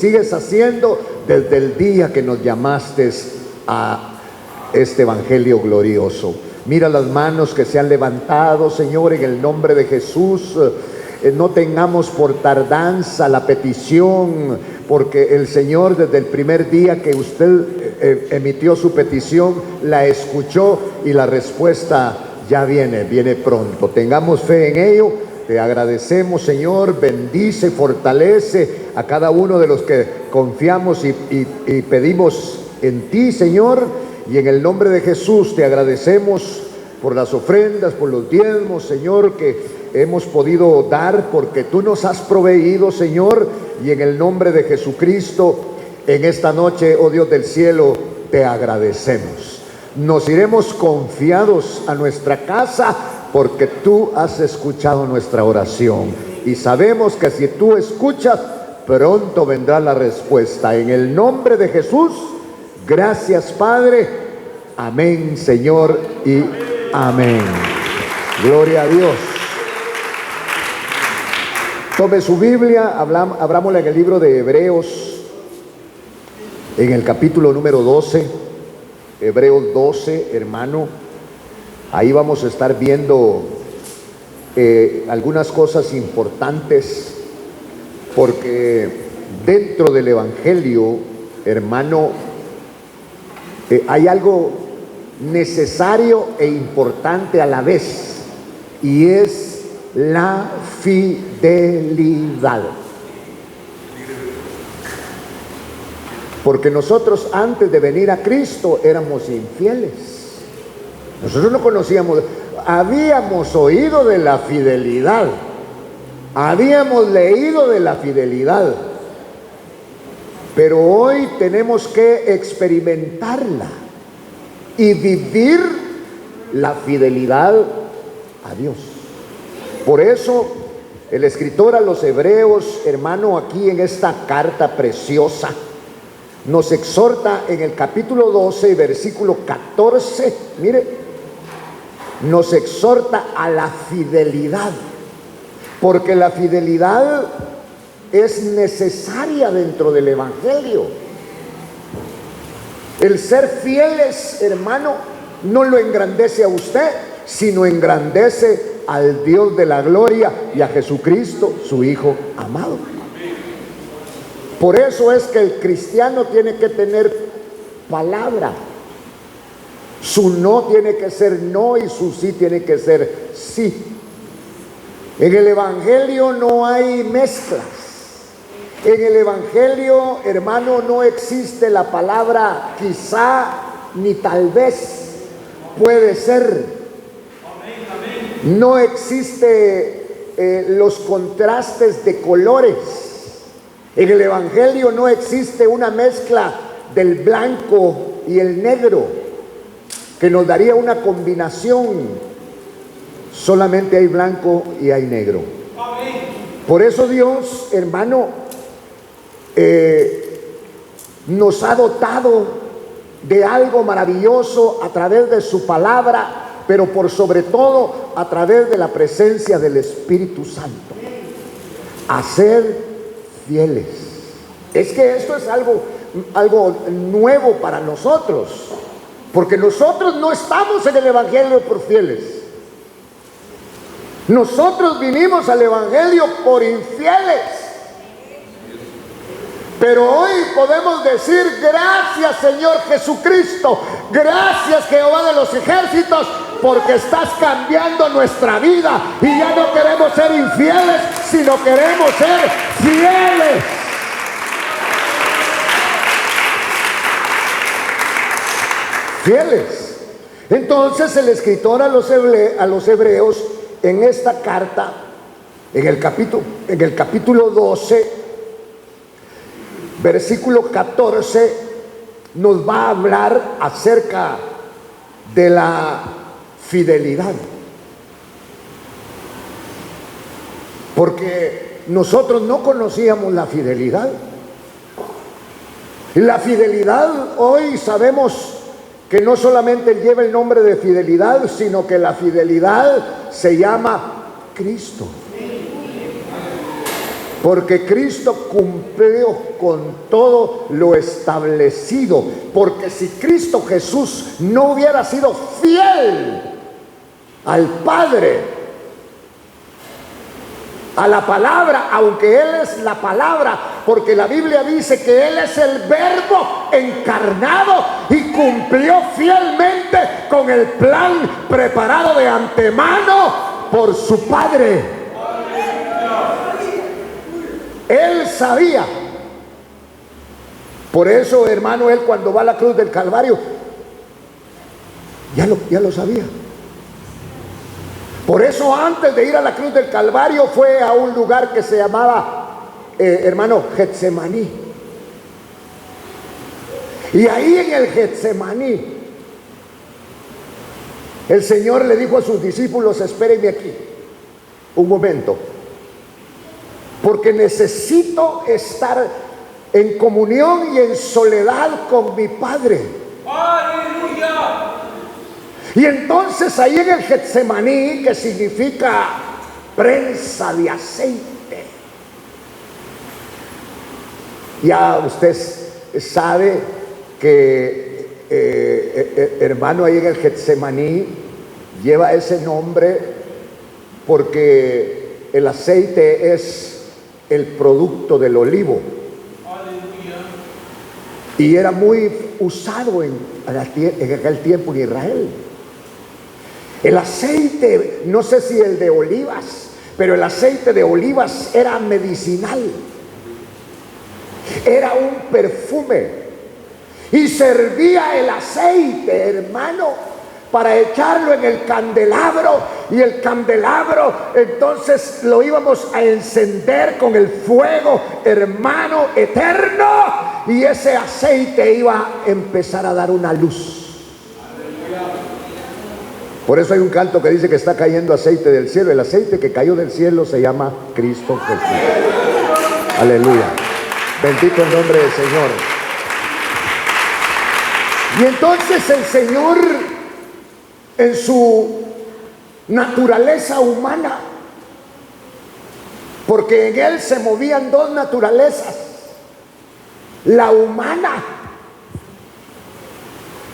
sigues haciendo desde el día que nos llamaste a este evangelio glorioso. Mira las manos que se han levantado, Señor, en el nombre de Jesús. No tengamos por tardanza la petición, porque el Señor desde el primer día que usted emitió su petición, la escuchó y la respuesta ya viene pronto. Tengamos fe en ello. Te agradecemos, Señor. Bendice, fortalece a cada uno de los que confiamos y pedimos en ti, Señor. Y en el nombre de Jesús te agradecemos por las ofrendas, por los diezmos, Señor, que hemos podido dar, porque tú nos has proveído, Señor. Y en el nombre de Jesucristo, en esta noche, oh Dios del cielo, te agradecemos. Nos iremos confiados a nuestra casa, porque tú has escuchado nuestra oración. Y sabemos que si tú escuchas, pronto vendrá la respuesta. En el nombre de Jesús, gracias, Padre. Amén, Señor, y amén. Gloria a Dios. Tome su Biblia, abrámosla en el libro de Hebreos, en el capítulo número 12, Hebreos 12, hermano. Ahí vamos a estar viendo algunas cosas importantes, porque dentro del Evangelio, hermano, hay algo necesario e importante a la vez, y es la fidelidad. Porque nosotros antes de venir a Cristo éramos infieles. Nosotros no conocíamos, habíamos oído de la fidelidad, habíamos leído de la fidelidad, pero hoy tenemos que experimentarla y vivir la fidelidad a Dios. Por eso el escritor a los Hebreos, hermano, aquí en esta carta preciosa, nos exhorta en el capítulo 12, versículo 14, mire, nos exhorta a la fidelidad, porque la fidelidad es necesaria dentro del Evangelio. El ser fieles, hermano, no lo engrandece a usted, sino engrandece al Dios de la gloria y a Jesucristo, su Hijo amado. Por eso es que el cristiano tiene que tener palabra. Su no tiene que ser no y su sí tiene que ser sí. En el Evangelio no hay mezclas. En el Evangelio, hermano, no existe la palabra quizá ni tal vez. Puede ser. No existe los contrastes de colores. En el Evangelio no existe una mezcla del blanco y el negro que nos daría una combinación. Solamente hay blanco y hay negro. Por eso Dios, hermano, nos ha dotado de algo maravilloso a través de su palabra, pero por sobre todo a través de la presencia del Espíritu Santo, a ser fieles. Es que esto es algo nuevo para nosotros, porque nosotros no estamos en el Evangelio por fieles. Nosotros vinimos al Evangelio por infieles. Pero hoy podemos decir: gracias, Señor Jesucristo, gracias, Jehová de los ejércitos, porque estás cambiando nuestra vida y ya no queremos ser infieles, sino queremos ser fieles. Fieles. Entonces el escritor a los hebreos en esta carta, en el capítulo 12, versículo 14, nos va a hablar acerca de la fidelidad. Porque nosotros no conocíamos la fidelidad. Y la fidelidad hoy sabemos que no solamente lleva el nombre de fidelidad, sino que la fidelidad se llama Cristo. Porque Cristo cumplió con todo lo establecido. Porque si Cristo Jesús no hubiera sido fiel al Padre, a la palabra, aunque Él es la palabra, porque la Biblia dice que Él es el Verbo encarnado y cumplió fielmente con el plan preparado de antemano por su Padre. Él sabía. Por eso, hermano, Él cuando va a la cruz del Calvario, ya lo sabía. Por eso antes de ir a la cruz del Calvario fue a un lugar que se llamaba, hermano, Getsemaní. Y ahí en el Getsemaní, el Señor le dijo a sus discípulos: espérenme aquí un momento, porque necesito estar en comunión y en soledad con mi Padre. ¡Aleluya! Y entonces ahí en el Getsemaní, que significa prensa de aceite, ya usted sabe que, hermano, ahí en el Getsemaní lleva ese nombre porque el aceite es el producto del olivo. Aleluya. Y era muy usado en aquel tiempo en Israel. El aceite, no sé si el de olivas, pero el aceite de olivas era medicinal. Era un perfume. Y servía el aceite, hermano, para echarlo en el candelabro. Y el candelabro entonces lo íbamos a encender con el fuego, hermano, eterno. Y ese aceite iba a empezar a dar una luz. Por eso hay un canto que dice que está cayendo aceite del cielo. El aceite que cayó del cielo se llama Cristo Jesús. Aleluya. Bendito el nombre del Señor. Y entonces el Señor, en su naturaleza humana, porque en Él se movían dos naturalezas, la humana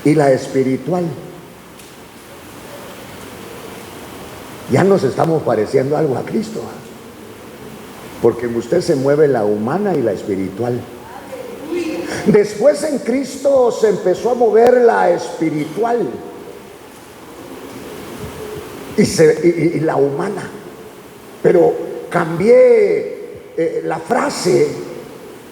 y la espiritual. Ya nos estamos pareciendo algo a Cristo, porque en usted se mueve la humana y la espiritual. Después en Cristo se empezó a mover la espiritual y la humana. Pero cambié la frase,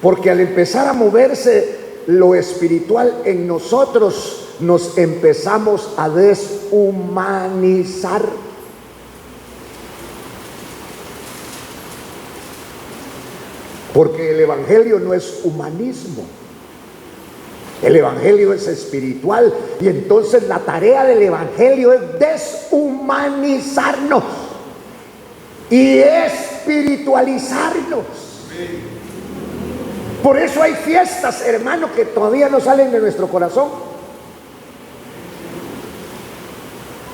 porque al empezar a moverse lo espiritual en nosotros, nos empezamos a deshumanizar. Porque el evangelio no es humanismo, el evangelio es espiritual. Y entonces la tarea del evangelio es deshumanizarnos y espiritualizarnos. Por eso hay fiestas, hermano, que todavía no salen de nuestro corazón,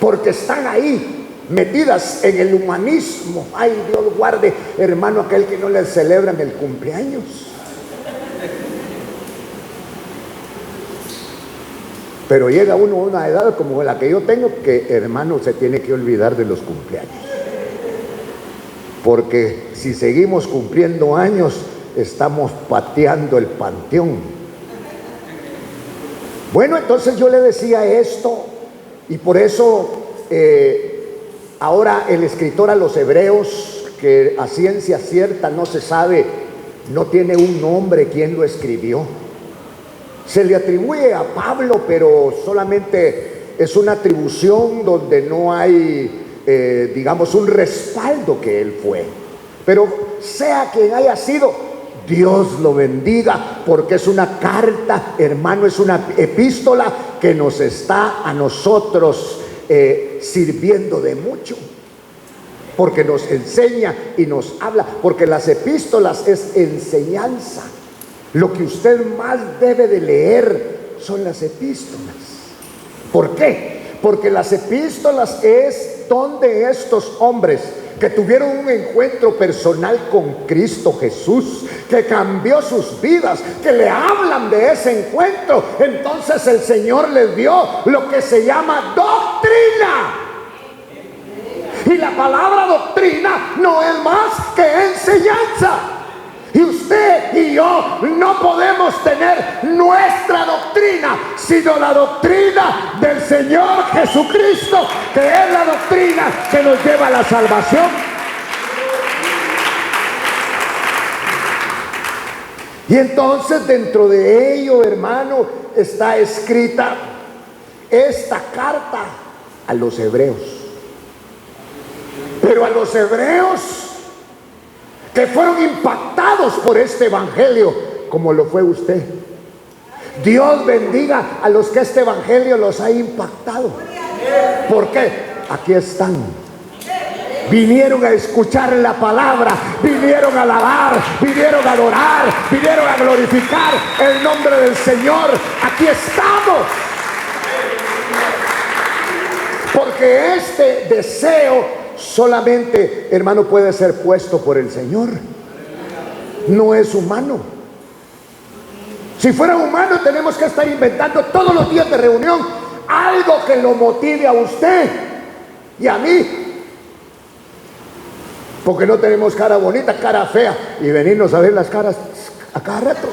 porque están ahí metidas en el humanismo. Ay, Dios guarde, hermano, aquel que no le celebran el cumpleaños. Pero llega uno a una edad como la que yo tengo, que, hermano, se tiene que olvidar de los cumpleaños, porque si seguimos cumpliendo años, estamos pateando el panteón. Bueno, entonces yo le decía esto, y por eso ahora el escritor a los Hebreos, que a ciencia cierta no se sabe, no tiene un nombre quién lo escribió. Se le atribuye a Pablo, pero solamente es una atribución donde no hay, digamos, un respaldo que él fue. Pero sea quien haya sido, Dios lo bendiga, porque es una carta, hermano, es una epístola que nos está a nosotros sirviendo de mucho, porque nos enseña y nos habla, porque las epístolas es enseñanza. Lo que usted más debe de leer son las epístolas. ¿Por qué? Porque las epístolas es donde estos hombres que tuvieron un encuentro personal con Cristo Jesús, que cambió sus vidas, que le hablan de ese encuentro, entonces el Señor les dio lo que se llama doctrina. Y la palabra doctrina no es más que enseñanza. Y usted y yo no podemos tener nuestra doctrina, sino la doctrina del Señor Jesucristo, que es la doctrina que nos lleva a la salvación. Y entonces dentro de ello, hermano, está escrita esta carta a los hebreos. Pero a los hebreos que fueron impactados por este evangelio, como lo fue usted. Dios bendiga a los que este evangelio los ha impactado. ¿Por qué? Aquí están. Vinieron a escuchar la palabra, vinieron a alabar, vinieron a adorar, vinieron a glorificar el nombre del Señor. Aquí estamos. Porque este deseo solamente, hermano, puede ser puesto por el Señor. No es humano. Si fuera humano, tenemos que estar inventando todos los días de reunión algo que lo motive a usted y a mí, porque no tenemos cara bonita, cara fea, y venirnos a ver las caras a cada rato.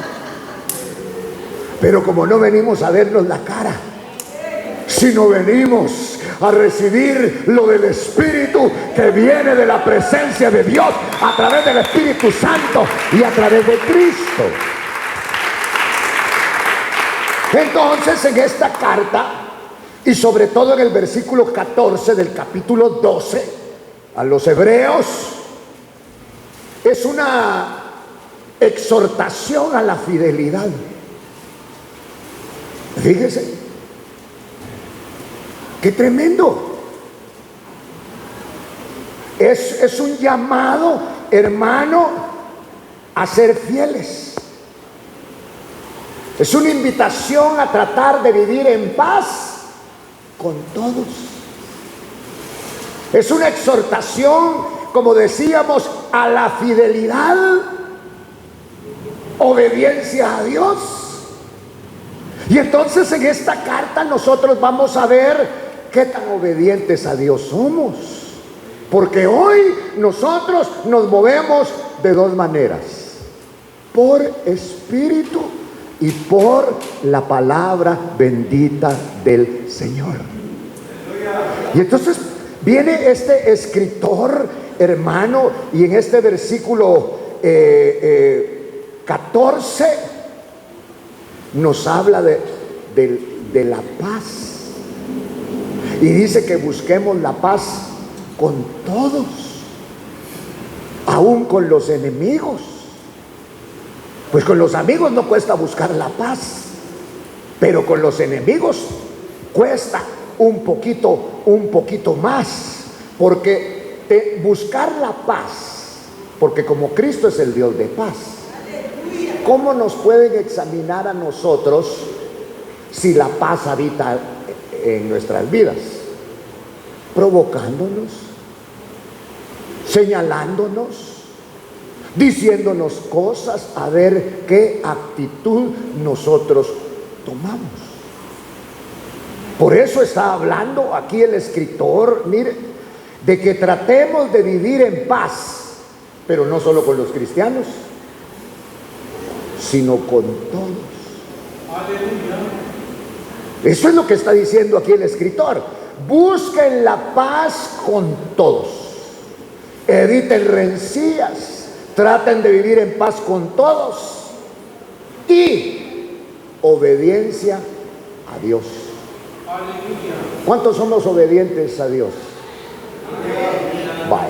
Pero como no venimos a vernos la cara, sino venimos a recibir lo del Espíritu que viene de la presencia de Dios a través del Espíritu Santo y a través de Cristo. Entonces, en esta carta, y sobre todo en el versículo 14 del capítulo 12 a los hebreos, es una exhortación a la fidelidad. Fíjese, qué tremendo. Es un llamado, hermano, a ser fieles. Es una invitación a tratar de vivir en paz con todos. Es una exhortación, como decíamos, a la fidelidad, obediencia a Dios. Y entonces en esta carta nosotros vamos a ver qué tan obedientes a Dios somos. Porque hoy nosotros nos movemos de dos maneras: por espíritu y por la palabra bendita del Señor. Y entonces viene este escritor, hermano, y en este versículo 14 nos habla de la paz. Y dice que busquemos la paz con todos, aún con los enemigos. Pues con los amigos no cuesta buscar la paz, pero con los enemigos cuesta un poquito más, porque buscar la paz, porque como Cristo es el Dios de paz, ¿cómo nos pueden examinar a nosotros si la paz habita en nuestras vidas? Provocándonos, señalándonos, diciéndonos cosas, a ver qué actitud nosotros tomamos. Por eso está hablando aquí el escritor, mire, de que tratemos de vivir en paz, pero no solo con los cristianos, sino con todos. Eso es lo que está diciendo aquí el escritor. Busquen la paz con todos, eviten rencillas, traten de vivir en paz con todos y obediencia a Dios. ¿Cuántos somos obedientes a Dios? Vale.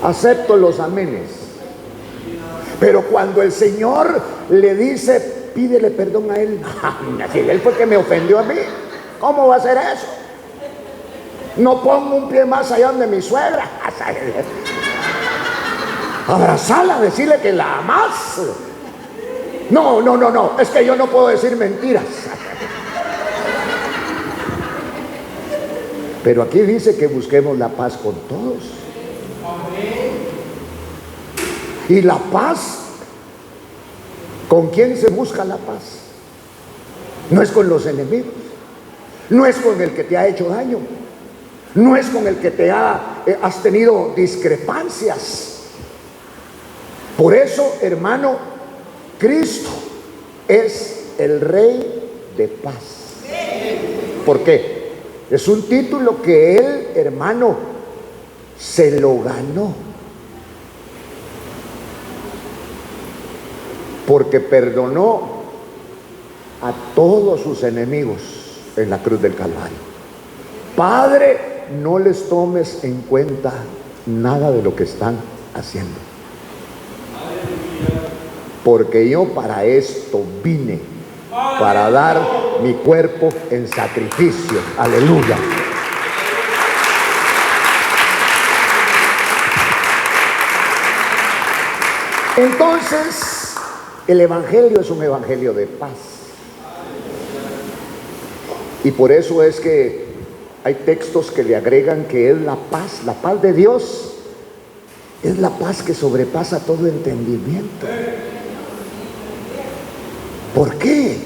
Acepto los amenes. Pero cuando el Señor le dice, pídele perdón a Él, si Él fue que me ofendió a mí, ¿cómo va a ser eso? No pongo un pie más allá donde mi suegra. Abrazarla, decirle que la amas. No, es que yo no puedo decir mentiras. Pero aquí dice que busquemos la paz con todos. Y la paz, ¿con quién se busca la paz? No es con los enemigos, no es con el que te ha hecho daño, no es con el que has tenido discrepancias. Por eso, hermano, Cristo es el Rey de paz. ¿Por qué? Es un título que Él, hermano, se lo ganó. Porque perdonó a todos sus enemigos en la cruz del Calvario. Padre, no les tomes en cuenta nada de lo que están haciendo. Porque yo para esto vine, para dar mi cuerpo en sacrificio. Aleluya. Entonces, el evangelio es un evangelio de paz. Y por eso es que hay textos que le agregan que es la paz de Dios es la paz que sobrepasa todo entendimiento. ¿Por qué?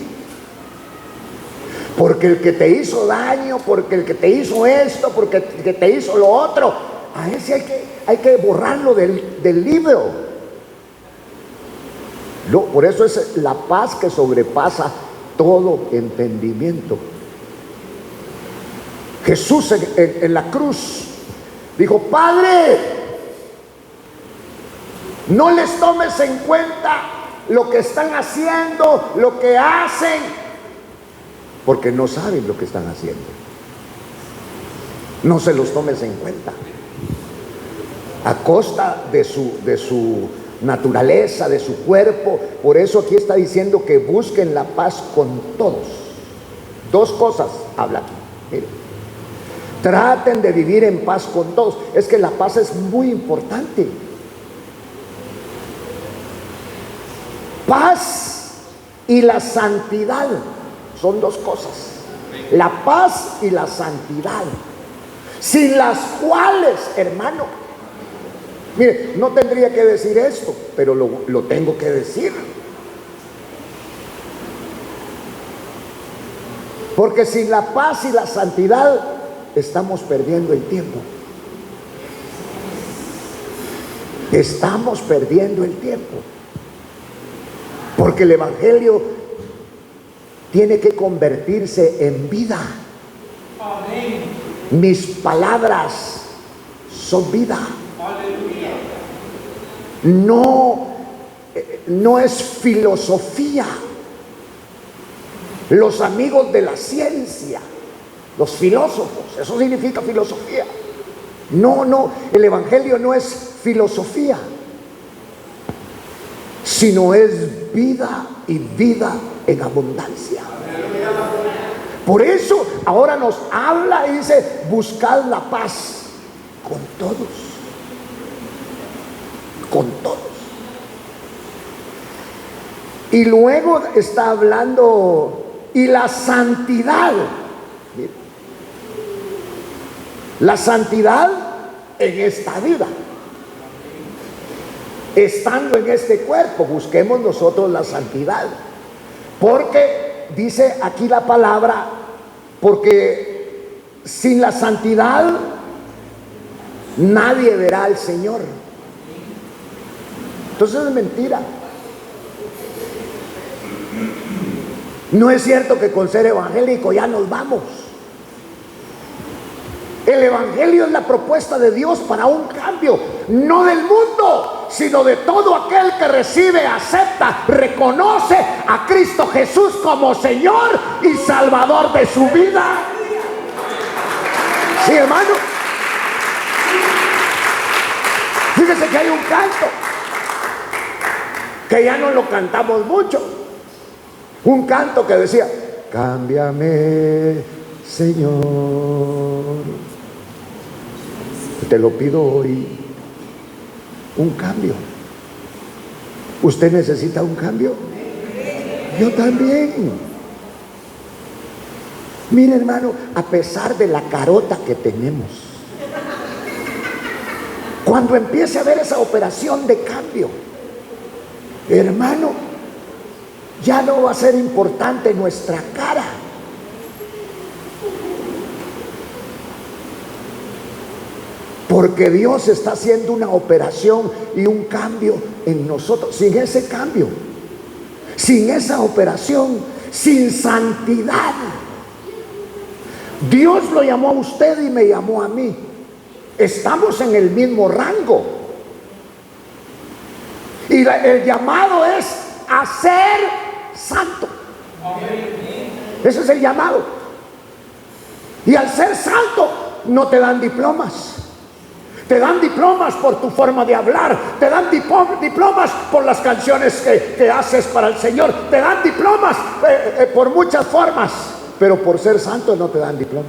Porque el que te hizo daño, porque el que te hizo esto, porque el que te hizo lo otro, a ese hay que borrarlo del libro. Por eso es la paz que sobrepasa todo entendimiento. Jesús en la cruz dijo: Padre, no les tomes en cuenta lo que están haciendo, lo que hacen, porque no saben lo que están haciendo. No se los tomes en cuenta. A costa de su naturaleza, de su cuerpo. Por eso aquí está diciendo que busquen la paz con todos. Dos cosas habla aquí. Miren, traten de vivir en paz con todos. Es que la paz es muy importante. Paz y la santidad son dos cosas. La paz y la santidad, sin las cuales, hermano, mire, no tendría que decir esto, pero lo tengo que decir. Porque sin la paz y la santidad estamos perdiendo el tiempo. Estamos perdiendo el tiempo. Porque el evangelio tiene que convertirse en vida. Amén. Mis palabras son vida. No es filosofía. Los amigos de la ciencia, los filósofos, eso significa filosofía. No, el evangelio no es filosofía, sino es vida, y vida en abundancia. Por eso ahora nos habla y dice: buscad la paz con todos. Con todos. Y luego está hablando, y la santidad. La santidad en esta vida. Estando en este cuerpo, busquemos nosotros la santidad. Porque dice aquí la palabra, porque sin la santidad nadie verá al Señor. Entonces es mentira. No es cierto que con ser evangélico ya nos vamos. El evangelio es la propuesta de Dios para un cambio, no del mundo, sino de todo aquel que recibe, acepta, reconoce a Cristo Jesús como Señor y Salvador de su vida. Sí, hermano. Fíjese que hay un canto que ya no lo cantamos mucho. Un canto que decía: cámbiame, Señor. Te lo pido hoy. Un cambio. ¿Usted necesita un cambio? Yo también. Mire, hermano, a pesar de la carota que tenemos, cuando empiece a haber esa operación de cambio, Hermano, ya no va a ser importante nuestra cara. Porque Dios está haciendo una operación y un cambio en nosotros. Sin ese cambio, sin esa operación, sin santidad, Dios lo llamó a usted y me llamó a mí. Estamos en el mismo rango. Y el llamado es a ser santo. Ese es el llamado. Y al ser santo no te dan diplomas. Te dan diplomas por tu forma de hablar. Te dan diplomas por las canciones que haces para el Señor. Te dan diplomas por muchas formas. Pero por ser santo no te dan diploma.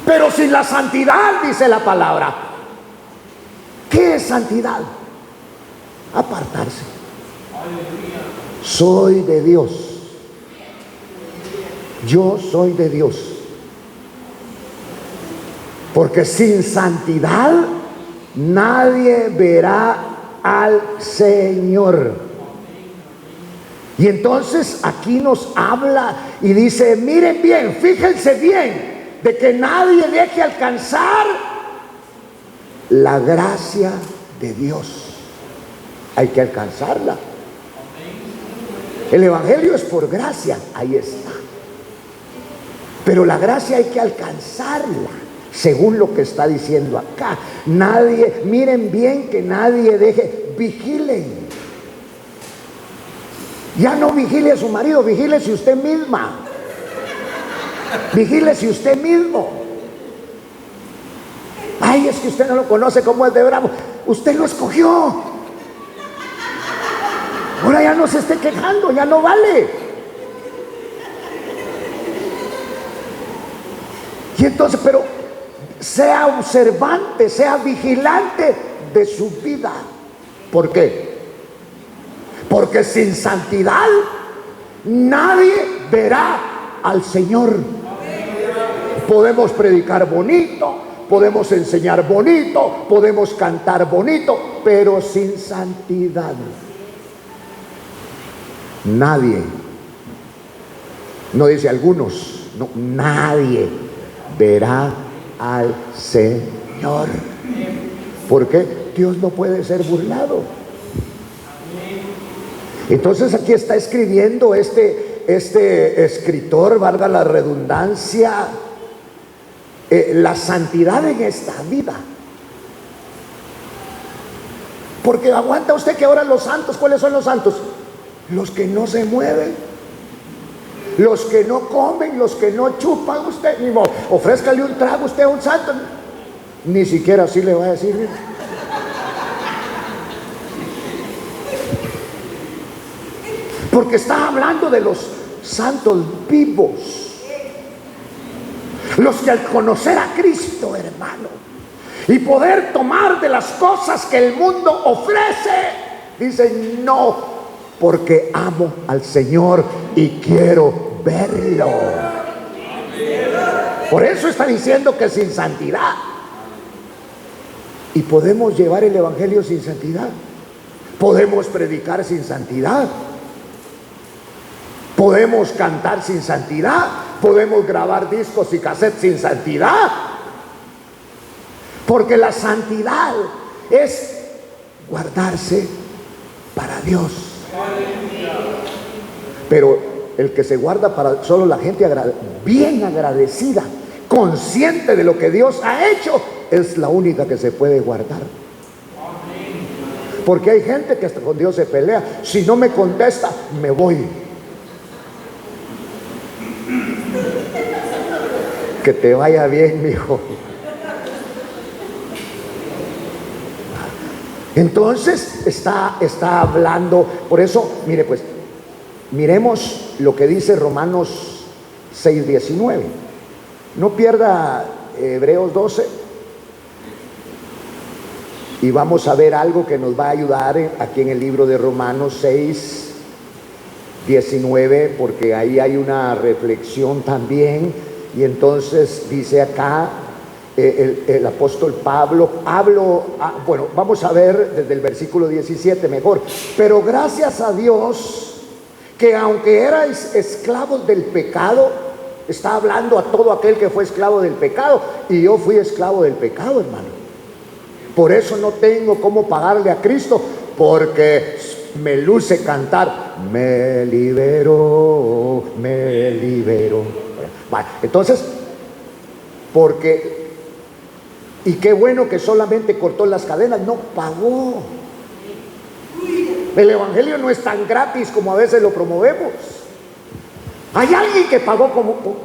Pero sin la santidad, dice la palabra. ¿Qué es santidad? Apartarse. Soy de Dios. Yo soy de Dios. Porque sin santidad nadie verá al Señor. Y entonces aquí nos habla y dice, miren bien, fíjense bien, de que nadie deje alcanzar la gracia de Dios. Hay que alcanzarla. El evangelio es por gracia, ahí está. Pero la gracia hay que alcanzarla, según lo que está diciendo acá. Nadie, miren bien que nadie deje, vigilen. Ya no vigile a su marido, vigílese usted misma. Vigílese usted mismo. Ay, es que usted no lo conoce, como es de bravo. Usted lo escogió. Ahora ya no se esté quejando, ya no vale. Y entonces, pero sea observante, sea vigilante de su vida. ¿Por qué? Porque sin santidad nadie verá al Señor. Podemos predicar bonito, podemos enseñar bonito, podemos cantar bonito, pero sin santidad nadie, no dice algunos, no, nadie verá al Señor. ¿Por qué? Dios no puede ser burlado. Entonces aquí está escribiendo este escritor, valga la redundancia, la santidad en esta vida. Porque aguanta usted que ahora los santos, ¿cuáles son los santos? Los que no se mueven, los que no comen, los que no chupan. Usted mismo, ofrézcale un trago usted a un santo, ni siquiera así le va a decir. Porque está hablando de los santos vivos, los que al conocer a Cristo, hermano, y poder tomar de las cosas que el mundo ofrece, dicen no, porque amo al Señor y quiero verlo. Por eso está diciendo que sin santidad. Y podemos llevar el evangelio sin santidad, podemos predicar sin santidad, podemos cantar sin santidad, podemos grabar discos y cassettes sin santidad. Porque la santidad es guardarse para Dios. Pero el que se guarda para solo la gente bien agradecida, consciente de lo que Dios ha hecho, es la única que se puede guardar. Porque hay gente que hasta con Dios se pelea. Si no me contesta, me voy. Que te vaya bien, mijo. Entonces está hablando. Por eso, mire pues, miremos lo que dice Romanos 6:19. No pierda Hebreos 12. Y vamos a ver algo que nos va a ayudar aquí en el libro de Romanos 6:19, porque ahí hay una reflexión también. Y entonces dice acá, el apóstol Pablo, bueno, vamos a ver desde el versículo 17 mejor. Pero gracias a Dios que aunque erais esclavos del pecado, está hablando a todo aquel que fue esclavo del pecado, y yo fui esclavo del pecado, hermano. Por eso no tengo cómo pagarle a Cristo, porque me luce cantar, me liberó, me liberó. Vale, entonces, porque, y qué bueno que solamente cortó las cadenas, no pagó. El evangelio no es tan gratis como a veces lo promovemos. Hay alguien que pagó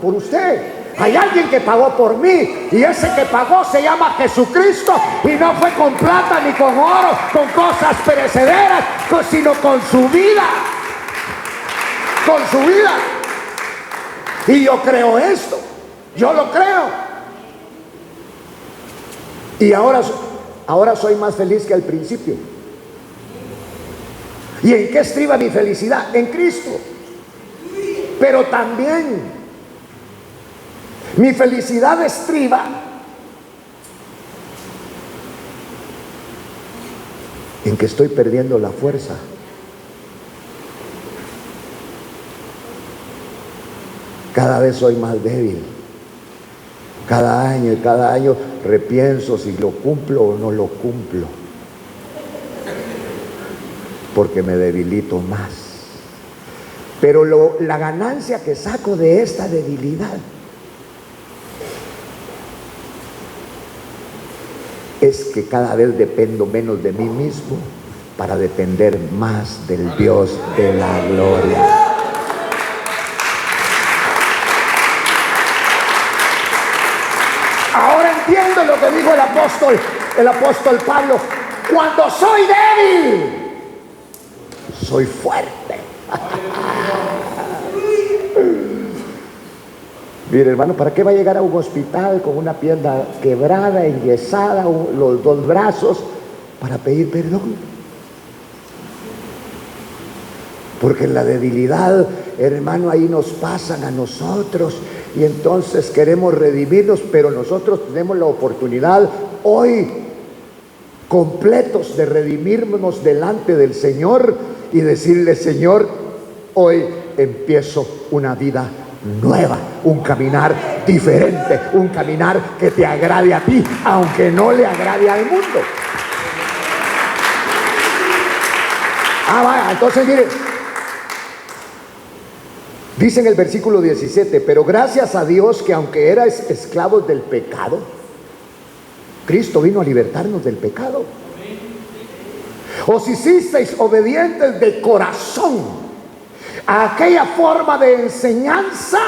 por usted. Hay alguien que pagó por mí, y ese que pagó se llama Jesucristo, y no fue con plata ni con oro, con cosas perecederas, sino con su vida. Con su vida. Y yo creo esto, yo lo creo. Y ahora soy más feliz que al principio. ¿Y en qué estriba mi felicidad? En Cristo. Pero también mi felicidad estriba en que estoy perdiendo la fuerza. Cada vez soy más débil. Cada año repienso si lo cumplo o no lo cumplo, porque me debilito más. Pero la ganancia que saco de esta debilidad es que cada vez dependo menos de mí mismo para depender más del Dios de la gloria. Ahora entiendo lo que dijo el apóstol Pablo: cuando soy débil, soy fuerte. Mire, hermano, ¿para qué va a llegar a un hospital con una pierna quebrada, enyesada, los dos brazos, para pedir perdón? Porque la debilidad, hermano, ahí nos pasan a nosotros, y entonces queremos redimirnos, pero nosotros tenemos la oportunidad hoy completos de redimirnos delante del Señor y decirle: Señor, hoy empiezo una vida nueva, un caminar diferente, un caminar que te agrade a ti, aunque no le agrade al mundo. Vaya, entonces mire, dice en el versículo 17: pero gracias a Dios que aunque erais esclavos del pecado, Cristo vino a libertarnos del pecado. Os hicisteis obedientes de corazón a aquella forma de enseñanza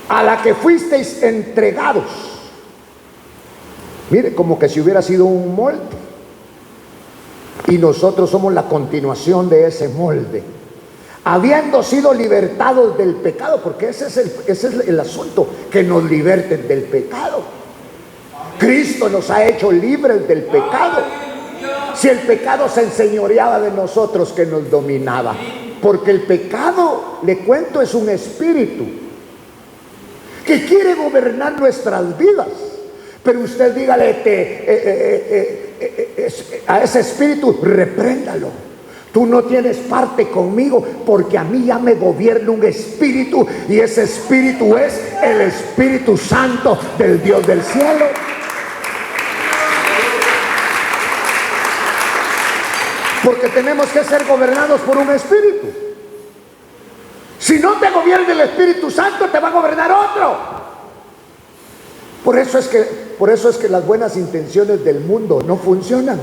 a la que fuisteis entregados. Mire, como que si hubiera sido un molde, y nosotros somos la continuación de ese molde, habiendo sido libertados del pecado, porque ese es el asunto, que nos liberten del pecado. Cristo nos ha hecho libres del pecado. Si el pecado se enseñoreaba de nosotros, que nos dominaba, porque el pecado, le cuento, es un espíritu que quiere gobernar nuestras vidas. Pero usted dígale a ese espíritu: repréndalo, tú no tienes parte conmigo, porque a mí ya me gobierna un espíritu, y ese espíritu es el Espíritu Santo del Dios del cielo. Porque tenemos que ser gobernados por un espíritu. Si no te gobierna el Espíritu Santo, te va a gobernar otro. Por eso es que las buenas intenciones del mundo no funcionan.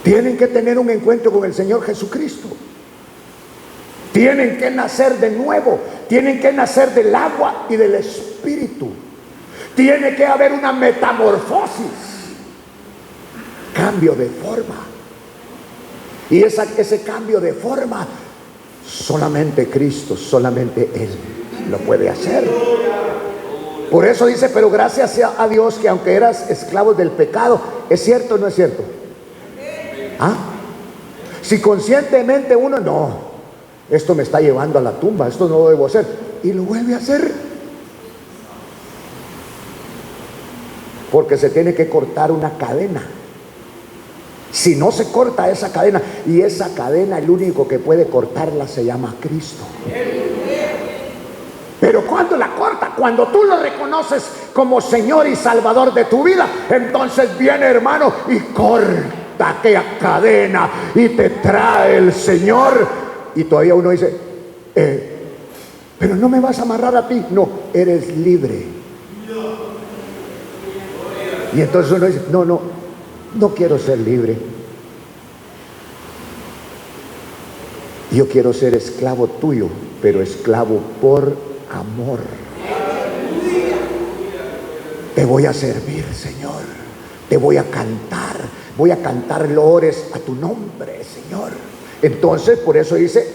Tienen que tener un encuentro con el Señor Jesucristo. Tienen que nacer de nuevo. Tienen que nacer del agua y del Espíritu. Tiene que haber una metamorfosis, cambio de forma. Y ese cambio de forma, solamente Cristo, solamente Él lo puede hacer. Por eso dice: pero gracias a Dios que aunque eras esclavos del pecado. ¿Es cierto o no es cierto? Si conscientemente uno no, esto me está llevando a la tumba, esto no lo debo hacer, y lo vuelve a hacer, porque se tiene que cortar una cadena. Si no se corta esa cadena, y esa cadena el único que puede cortarla se llama Cristo. Pero ¿cuándo la corta? Cuando tú lo reconoces como Señor y Salvador de tu vida, entonces viene, hermano, y corta aquella cadena y te trae el Señor. Y todavía uno dice, pero no me vas a amarrar a ti. No, eres libre. Y entonces uno dice, no quiero ser libre. Yo quiero ser esclavo tuyo, pero esclavo por amor. Te voy a servir, Señor. Te voy a cantar loores a tu nombre, Señor. Entonces, por eso dice,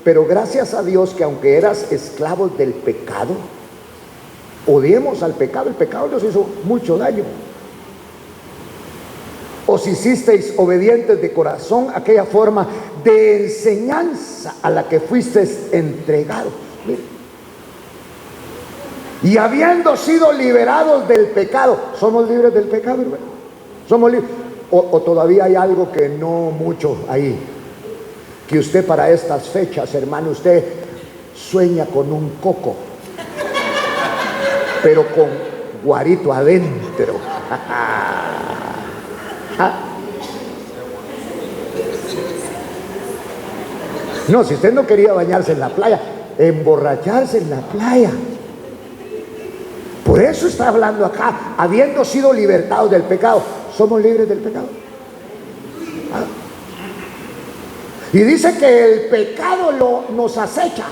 pero gracias a Dios que aunque eras esclavos del pecado, odiemos al pecado. El pecado nos hizo mucho daño. Os hicisteis obedientes de corazón a aquella forma de enseñanza a la que fuisteis entregados. Miren. Y habiendo sido liberados del pecado, ¿somos libres del pecado, hermano? ¿Somos libres? O todavía hay algo que no mucho ahí? Que usted para estas fechas, hermano, usted sueña con un coco, pero con guarito adentro. No, si usted no quería bañarse en la playa, emborracharse en la playa. Por eso está hablando acá, habiendo sido libertados del pecado. ¿Somos libres del pecado? Y dice que el pecado nos acecha.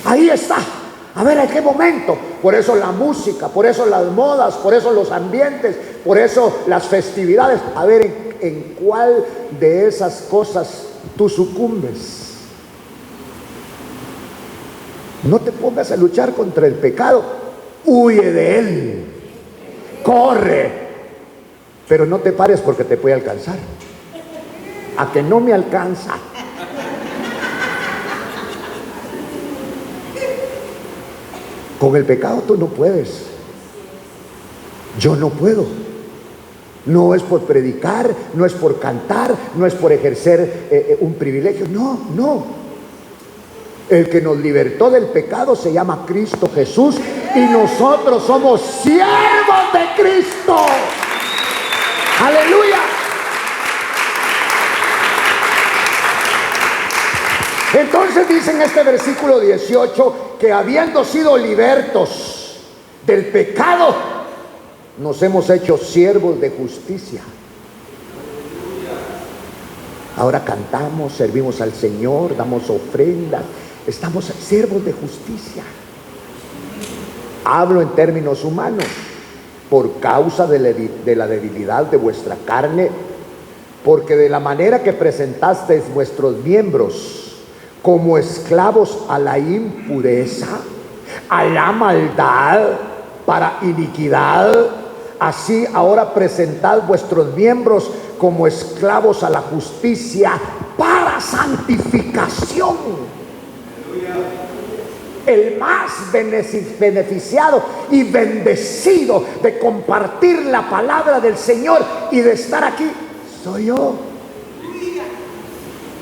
Ahí está. A ver, ¿en qué momento? Por eso la música, por eso las modas, por eso los ambientes, por eso las festividades. A ver, ¿en cuál de esas cosas tú sucumbes? No te pongas a luchar contra el pecado. Huye de él. Corre. Pero no te pares porque te puede alcanzar. A que no me alcanza. Con el pecado tú no puedes. Yo no puedo. No es por predicar, no es por cantar, no es por ejercer un privilegio. No. El que nos libertó del pecado se llama Cristo Jesús, y nosotros somos siervos de Cristo. Aleluya. Entonces dice en este versículo 18 que habiendo sido libertos del pecado, nos hemos hecho siervos de justicia. Ahora cantamos, servimos al Señor, damos ofrendas, estamos siervos de justicia. Hablo en términos humanos. Por causa de la debilidad de vuestra carne, porque de la manera que presentasteis vuestros miembros como esclavos a la impureza, a la maldad, para iniquidad, así ahora presentad vuestros miembros como esclavos a la justicia para santificación. El más beneficiado y bendecido de compartir la palabra del Señor y de estar aquí soy yo.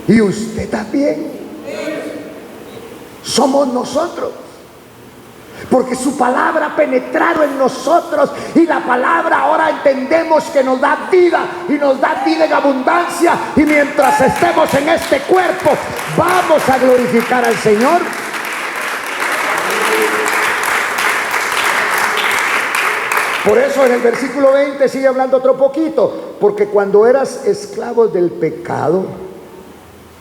Y usted también. Somos nosotros. Porque su palabra ha penetrado en nosotros, y la palabra ahora entendemos que nos da vida, y nos da vida en abundancia, y mientras estemos en este cuerpo vamos a glorificar al Señor. Por eso en el versículo 20 sigue hablando otro poquito, porque cuando eras esclavos del pecado,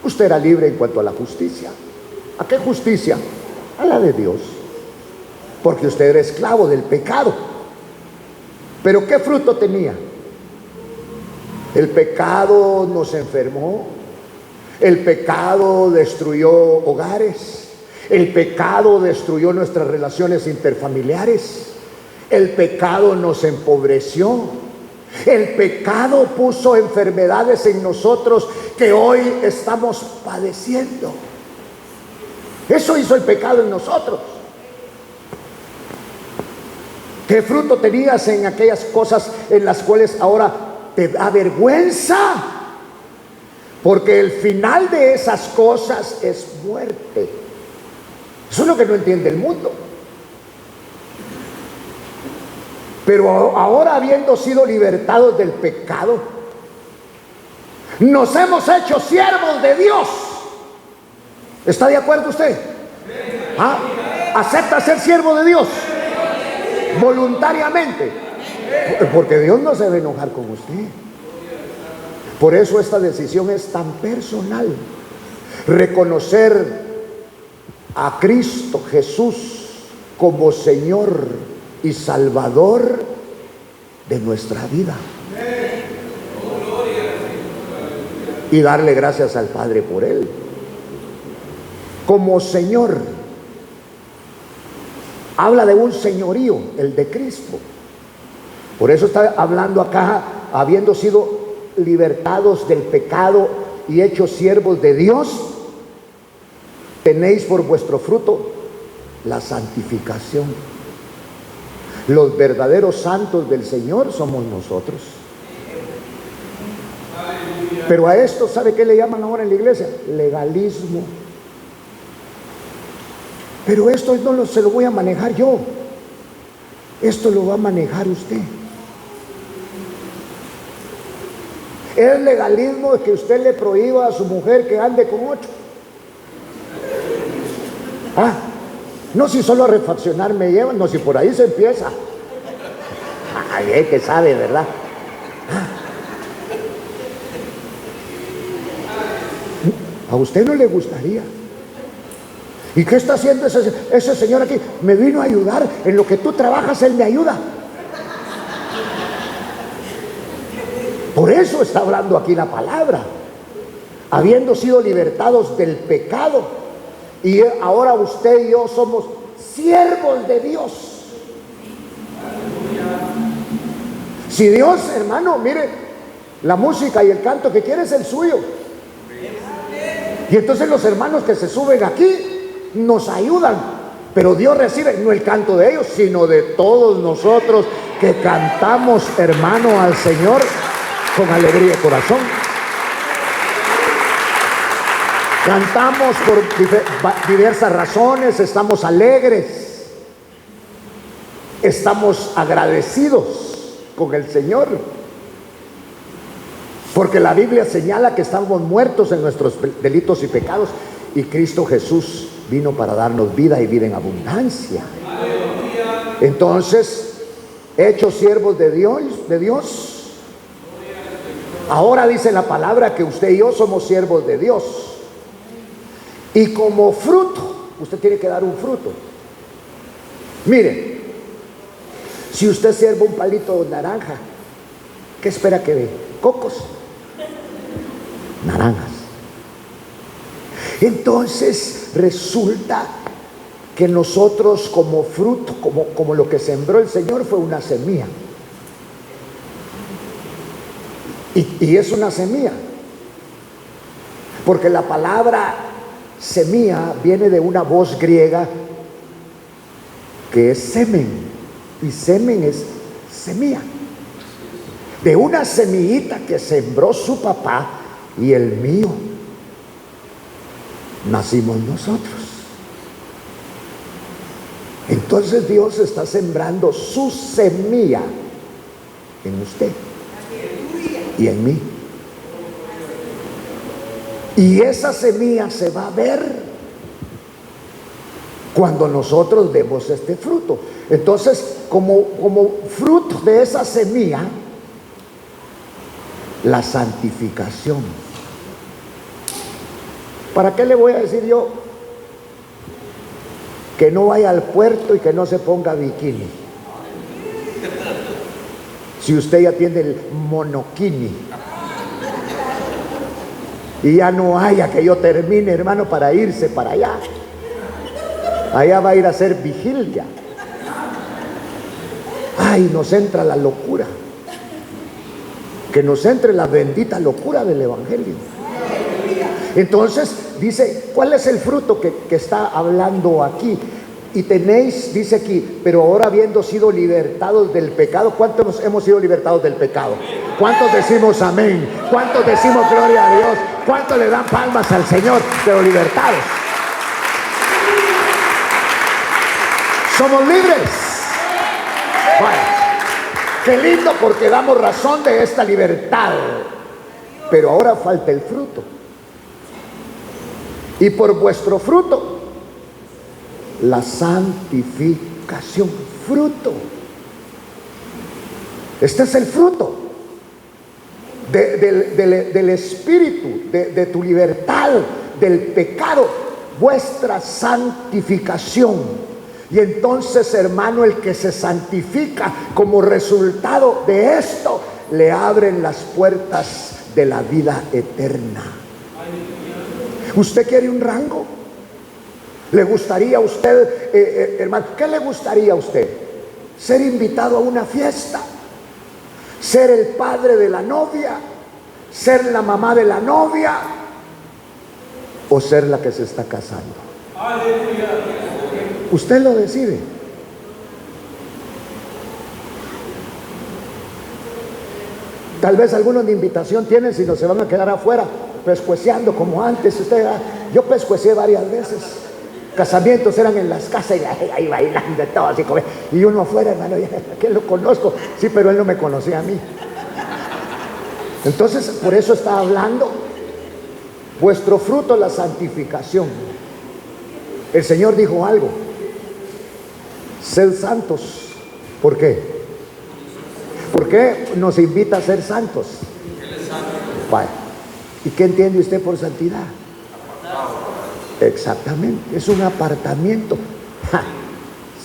usted era libre en cuanto a la justicia. ¿A qué justicia? A la de Dios. Porque usted era esclavo del pecado. Pero ¿qué fruto tenía? El pecado nos enfermó. El pecado destruyó hogares. El pecado destruyó nuestras relaciones interfamiliares. El pecado nos empobreció. El pecado puso enfermedades en nosotros que hoy estamos padeciendo. Eso hizo el pecado en nosotros. ¿Qué fruto tenías en aquellas cosas en las cuales ahora te da vergüenza? Porque el final de esas cosas es muerte. Eso es lo que no entiende el mundo. Pero ahora, habiendo sido libertados del pecado, nos hemos hecho siervos de Dios. ¿Está de acuerdo usted? ¿Ah? ¿Acepta ser siervo de Dios? Voluntariamente. Porque Dios no se debe enojar con usted. Por eso esta decisión es tan personal. Reconocer a Cristo Jesús como Señor y Salvador de nuestra vida. Y darle gracias al Padre por Él. Como Señor. Habla de un señorío, el de Cristo. Por eso está hablando acá, habiendo sido libertados del pecado y hechos siervos de Dios, tenéis por vuestro fruto la santificación. Los verdaderos santos del Señor somos nosotros. Pero a esto, ¿sabe qué le llaman ahora en la iglesia? Legalismo. Pero esto no se lo voy a manejar yo. Esto lo va a manejar usted. Es legalismo de que usted le prohíba a su mujer que ande con 8. No, si solo a refaccionar me llevan, no, si por ahí se empieza. Ay, que sabe, ¿verdad? A usted no le gustaría. ¿Y qué está haciendo ese señor aquí? Me vino a ayudar. En lo que tú trabajas, él me ayuda. Por eso está hablando aquí la palabra. Habiendo sido libertados del pecado, y ahora usted y yo somos siervos de Dios. Si Dios, hermano, mire, la música y el canto que quiere es el suyo. Y entonces los hermanos que se suben aquí nos ayudan, pero Dios recibe no el canto de ellos, sino de todos nosotros que cantamos, hermano, al Señor con alegría de corazón. Cantamos por diversas razones, estamos alegres, estamos agradecidos con el Señor, porque la Biblia señala que estamos muertos en nuestros delitos y pecados, y Cristo Jesús vino para darnos vida y vida en abundancia. Entonces, hechos siervos de Dios, ahora dice la palabra que usted y yo somos siervos de Dios. Y como fruto, usted tiene que dar un fruto. Mire, si usted sirve un palito de naranja, ¿qué espera que dé? Cocos, naranjas. Entonces resulta que nosotros como fruto, como lo que sembró el Señor fue una semilla. Y es una semilla, porque la palabra semilla viene de una voz griega que es semen, y semen es semilla, de una semillita que sembró su papá y el mío. Nacimos nosotros. Entonces Dios está sembrando su semilla en usted y en mí. Y esa semilla se va a ver cuando nosotros demos este fruto. Entonces, como fruto de esa semilla, la santificación. ¿Para qué le voy a decir yo que no vaya al puerto y que no se ponga bikini? Si usted ya tiene el monokini y ya no haya que yo termine, hermano, para irse para allá. Allá va a ir a hacer vigilia. Ay, nos entra la locura. que nos entre la bendita locura del Evangelio. Entonces dice, ¿cuál es el fruto que está hablando aquí? Y tenéis, dice aquí, pero ahora habiendo sido libertados del pecado. ¿Cuántos hemos sido libertados del pecado? ¿Cuántos decimos amén? ¿Cuántos decimos gloria a Dios? ¿Cuántos le dan palmas al Señor? Pero libertados. Somos libres. Bueno, qué lindo, porque damos razón de esta libertad. Pero ahora falta el fruto. Y por vuestro fruto, la santificación. Fruto. Este es el fruto del espíritu, de tu libertad, del pecado, vuestra santificación. Y entonces, hermano, el que se santifica como resultado de esto, le abren las puertas de la vida eterna. ¿Usted quiere un rango? ¿Le gustaría a usted, hermano, qué le gustaría a usted? ¿Ser invitado a una fiesta? ¿Ser el padre de la novia? ¿Ser la mamá de la novia? ¿O ser la que se está casando? Usted lo decide. Tal vez algunos de invitación tienen, si no se van a quedar afuera pescueceando como antes. Yo pescueceé varias veces. Casamientos eran en las casas y ahí bailando todo así como, y uno afuera, hermano, que lo conozco, sí, pero él no me conocía a mí. Entonces, por eso está hablando, vuestro fruto, la santificación. El Señor dijo algo: sed santos. ¿Por qué? ¿Por qué nos invita a ser santos? Vale. ¿Y qué entiende usted por santidad? Exactamente, es un apartamiento.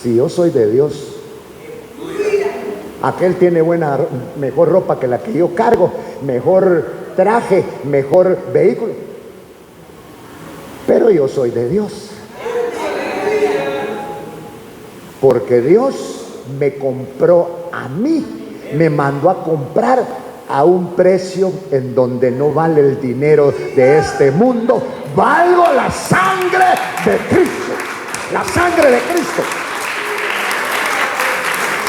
Si yo soy de Dios, aquel tiene mejor ropa que la que yo cargo, mejor traje, mejor vehículo, pero yo soy de Dios, porque Dios me compró a mí, me mandó a comprar a un precio en donde no vale el dinero de este mundo. Valgo la sangre de Cristo. La sangre de Cristo.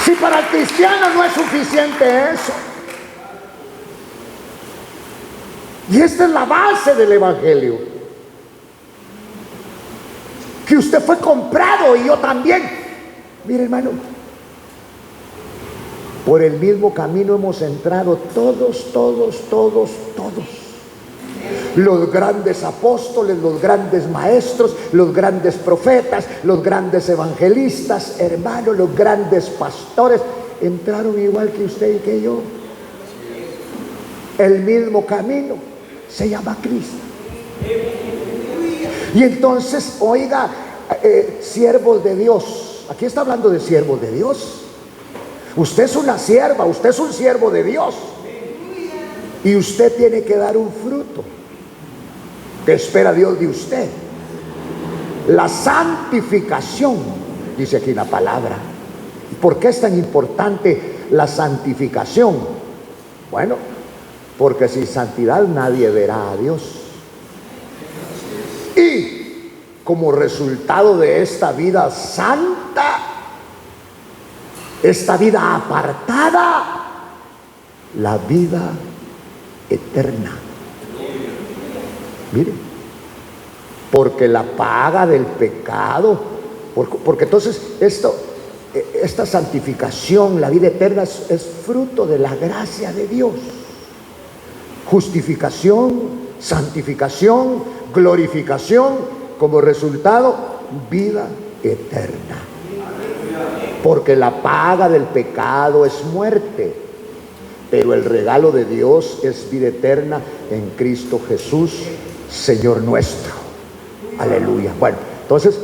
Si para el cristiano no es suficiente eso. Y esta es la base del Evangelio. Que usted fue comprado y yo también. Mire, hermano, por el mismo camino hemos entrado todos. Los grandes apóstoles, los grandes maestros, los grandes profetas, los grandes evangelistas, hermanos, los grandes pastores, entraron igual que usted y que yo. El mismo camino se llama Cristo. Y entonces, oiga, siervos de Dios, aquí está hablando de siervos de Dios. Usted es una sierva, usted es un siervo de Dios. Y usted tiene que dar un fruto que espera Dios de usted. La santificación, dice aquí la palabra. ¿Por qué es tan importante la santificación? Bueno, porque sin santidad nadie verá a Dios. Y como resultado de esta vida santa, esta vida apartada, la vida eterna. Miren, porque la paga del pecado, porque entonces esta santificación, la vida eterna es fruto de la gracia de Dios. Justificación, santificación, glorificación, como resultado, vida eterna. Porque la paga del pecado es muerte, pero el regalo de Dios es vida eterna en Cristo Jesús, Señor nuestro. Aleluya. Bueno, entonces,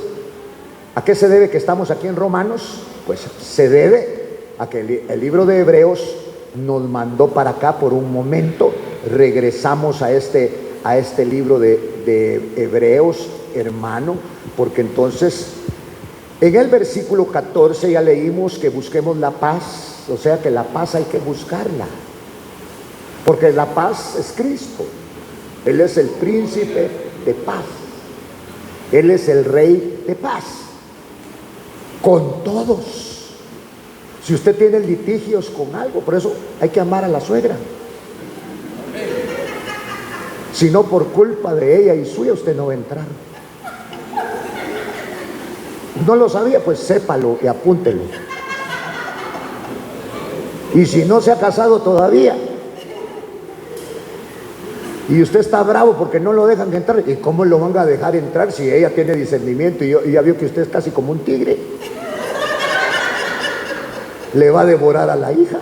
¿a qué se debe que estamos aquí en Romanos? Pues se debe a que el libro de Hebreos nos mandó para acá por un momento. Regresamos a este libro de Hebreos, hermano, porque entonces en el versículo 14 ya leímos que busquemos la paz. O sea que la paz hay que buscarla. Porque la paz es Cristo. Él es el príncipe de paz. Él es el rey de paz. Con todos. Si usted tiene litigios con algo, por eso hay que amar a la suegra. Si no, por culpa de ella y suya, usted no va a entrar. ¿No lo sabía? Pues sépalo y apúntelo. Y si no se ha casado todavía y usted está bravo porque no lo dejan entrar, ¿y cómo lo van a dejar entrar si ella tiene discernimiento y ya vio que usted es casi como un tigre? Le va a devorar a la hija.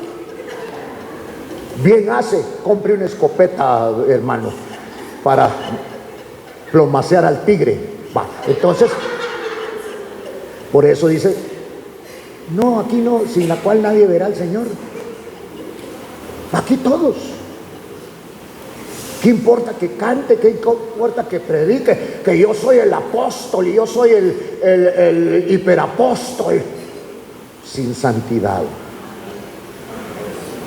Bien hace, compre una escopeta, hermano, para plomacear al tigre. Va, entonces, por eso dice, no, aquí no, sin la cual nadie verá al Señor. Aquí todos. ¿Qué importa que cante? ¿Qué importa que predique? Que yo soy el apóstol y yo soy el hiperapóstol. Sin santidad,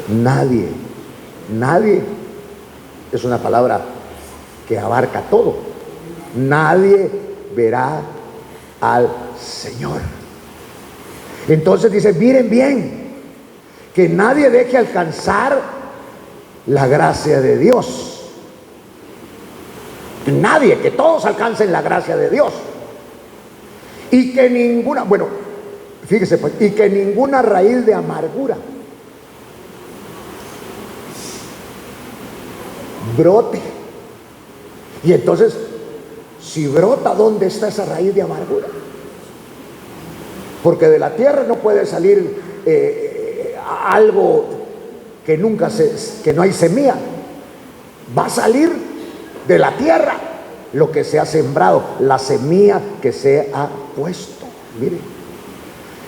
nadie es una palabra que abarca todo. Nadie verá al Señor. Entonces dice, miren bien, que nadie deje alcanzar la gracia de Dios. Nadie, que todos alcancen la gracia de Dios. Y que ninguna, bueno, fíjese pues, y que ninguna raíz de amargura brote. Y entonces, si brota, ¿dónde está esa raíz de amargura? Porque de la tierra no puede salir algo que que no hay semilla. Va a salir de la tierra lo que se ha sembrado, la semilla que se ha puesto. Mire,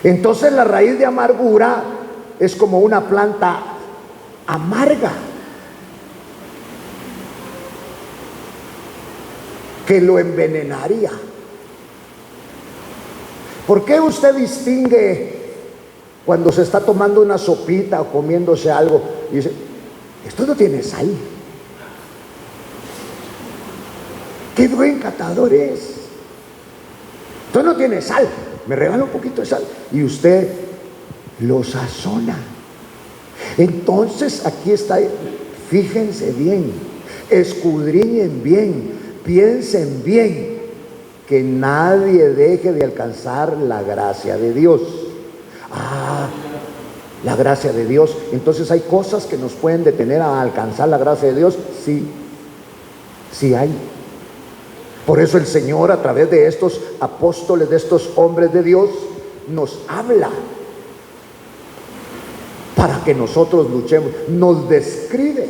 entonces la raíz de amargura es como una planta amarga que lo envenenaría. ¿Por qué usted distingue cuando se está tomando una sopita o comiéndose algo y dice, esto no tiene sal? ¡Qué buen catador es! Esto no tiene sal, me regala un poquito de sal. Y usted lo sazona. Entonces aquí está, fíjense bien, escudriñen bien, piensen bien, que nadie deje de alcanzar la gracia de Dios. La gracia de Dios. Entonces hay cosas que nos pueden detener a alcanzar la gracia de Dios. Sí, sí hay. Por eso el Señor, a través de estos apóstoles, de estos hombres de Dios, nos habla para que nosotros luchemos, nos describe.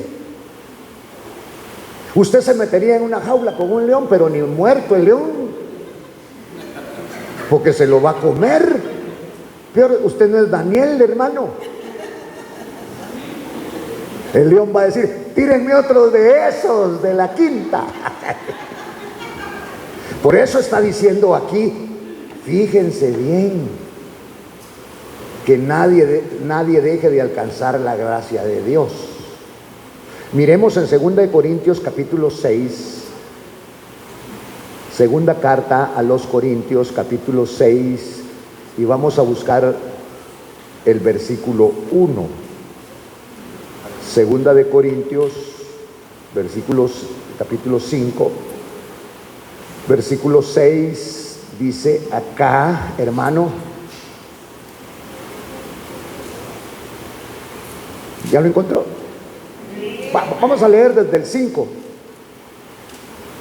Usted se metería en una jaula con un león, pero ni muerto el león, porque se lo va a comer. Peor, usted no es Daniel, hermano. El león va a decir, tírenme otro de esos, de la quinta. Por eso está diciendo aquí, fíjense bien, que nadie deje de alcanzar la gracia de Dios. Miremos en 2 Corintios capítulo 6, segunda carta a los Corintios capítulo 6, y vamos a buscar el versículo 1. Segunda de Corintios, capítulo 5, versículo 6, dice acá, hermano, ¿ya lo encontró? Vamos a leer desde el 5.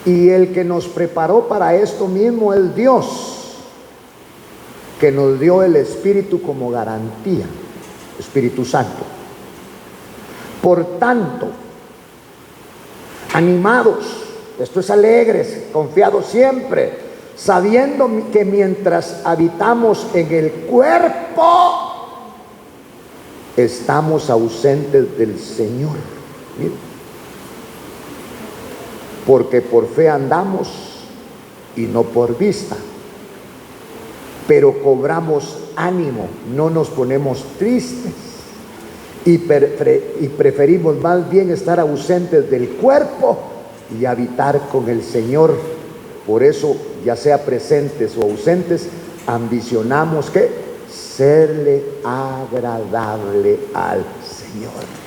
Y el que nos preparó para esto mismo es Dios, que nos dio el Espíritu como garantía, Espíritu Santo. Por tanto, animados, esto es alegres, confiados siempre, sabiendo que mientras habitamos en el cuerpo, estamos ausentes del Señor. Miren, porque por fe andamos y no por vista, pero cobramos ánimo, no nos ponemos tristes y preferimos más bien estar ausentes del cuerpo y habitar con el Señor. Por eso, ya sea presentes o ausentes, ambicionamos que serle agradable al Señor.